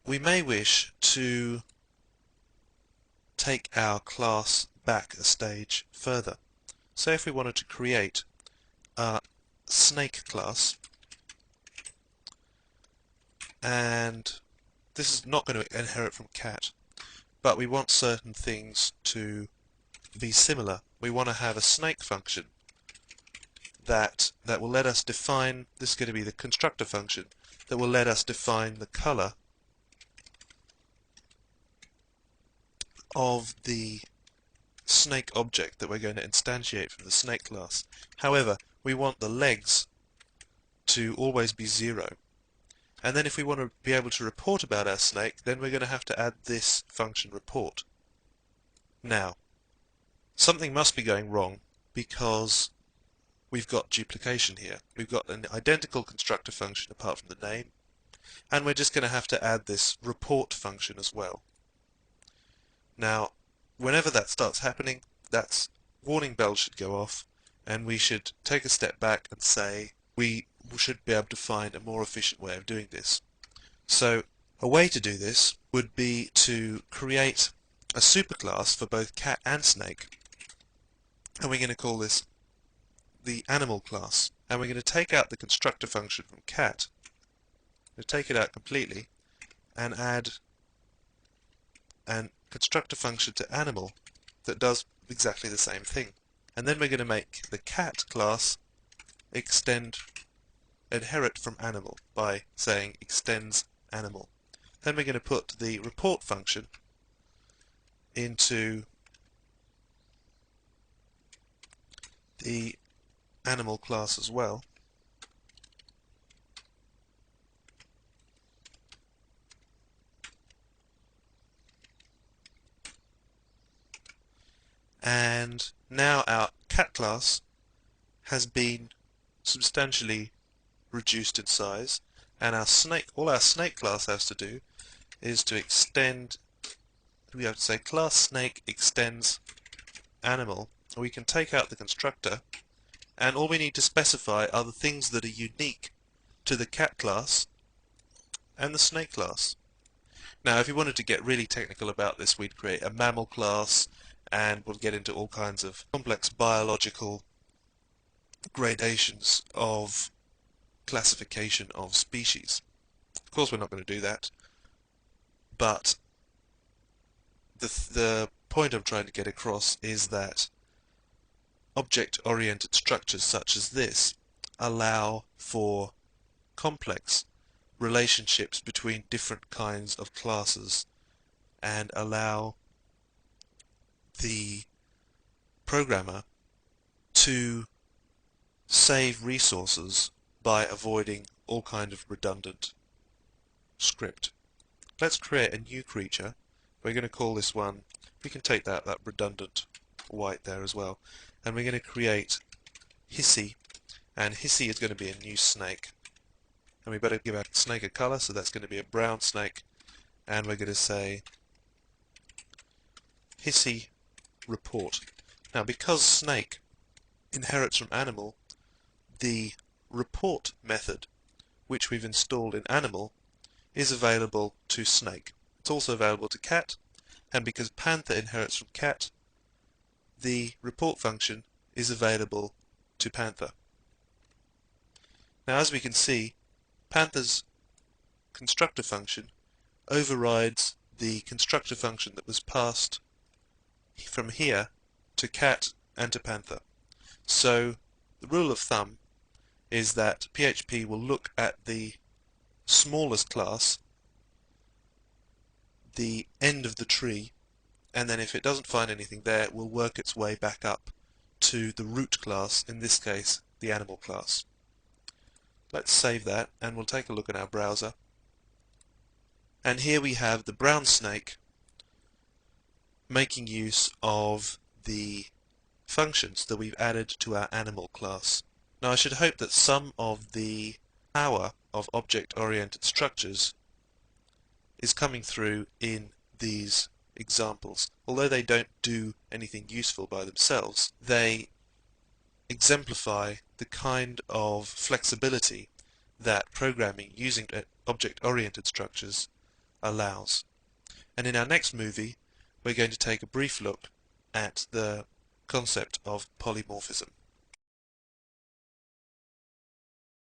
we may wish to take our class back a stage further. Say if we wanted to create a snake class, and this is not going to inherit from cat, but we want certain things to be similar. We want to have a snake function that will let us define, this is going to be the constructor function, that will let us define the color of the snake object that we're going to instantiate from the snake class. However, we want the legs to always be 0. And then if we want to be able to report about our snake, then we're going to have to add this function report. Now, something must be going wrong because we've got duplication here. We've got an identical constructor function apart from the name, and we're just going to have to add this report function as well. Now, whenever that starts happening, that's warning bells should go off, and we should take a step back and say we should be able to find a more efficient way of doing this. So a way to do this would be to create a superclass for both cat and snake, and we're going to call this the animal class, and we're going to take out the constructor function from cat, we'll take it out completely and add an constructor function to animal that does exactly the same thing. And then we're going to make the cat class inherit from animal by saying extends animal. Then we're going to put the report function into the animal class as well. And now our cat class has been substantially reduced in size, and all our snake class has to do is to extend, we have to say class snake extends animal. We can take out the constructor, and all we need to specify are the things that are unique to the cat class and the snake class. Now if you wanted to get really technical about this, we'd create a mammal class, and we'll get into all kinds of complex biological gradations of classification of species. Of course we're not going to do that, but the point I'm trying to get across is that object-oriented structures such as this allow for complex relationships between different kinds of classes and allow the programmer to save resources by avoiding all kind of redundant script. Let's create a new creature. We're going to call this one, we can take that redundant white there as well, and we're going to create Hissy, and Hissy is going to be a new snake. And we better give our snake a color, so that's going to be a brown snake, and we're going to say Hissy report. Now because snake inherits from animal, the report method which we've installed in animal is available to snake. It's also available to cat, and because panther inherits from cat, the report function is available to panther. Now as we can see, panther's constructor function overrides the constructor function that was passed from here to cat and to panther. So the rule of thumb is that PHP will look at the smallest class, the end of the tree, and then if it doesn't find anything there, it will work its way back up to the root class, in this case the animal class. Let's save that and we'll take a look at our browser. And here we have the brown snake making use of the functions that we've added to our animal class. Now I should hope that some of the power of object-oriented structures is coming through in these examples. Although they don't do anything useful by themselves, they exemplify the kind of flexibility that programming using object-oriented structures allows. And in our next movie, we're going to take a brief look at the concept of polymorphism.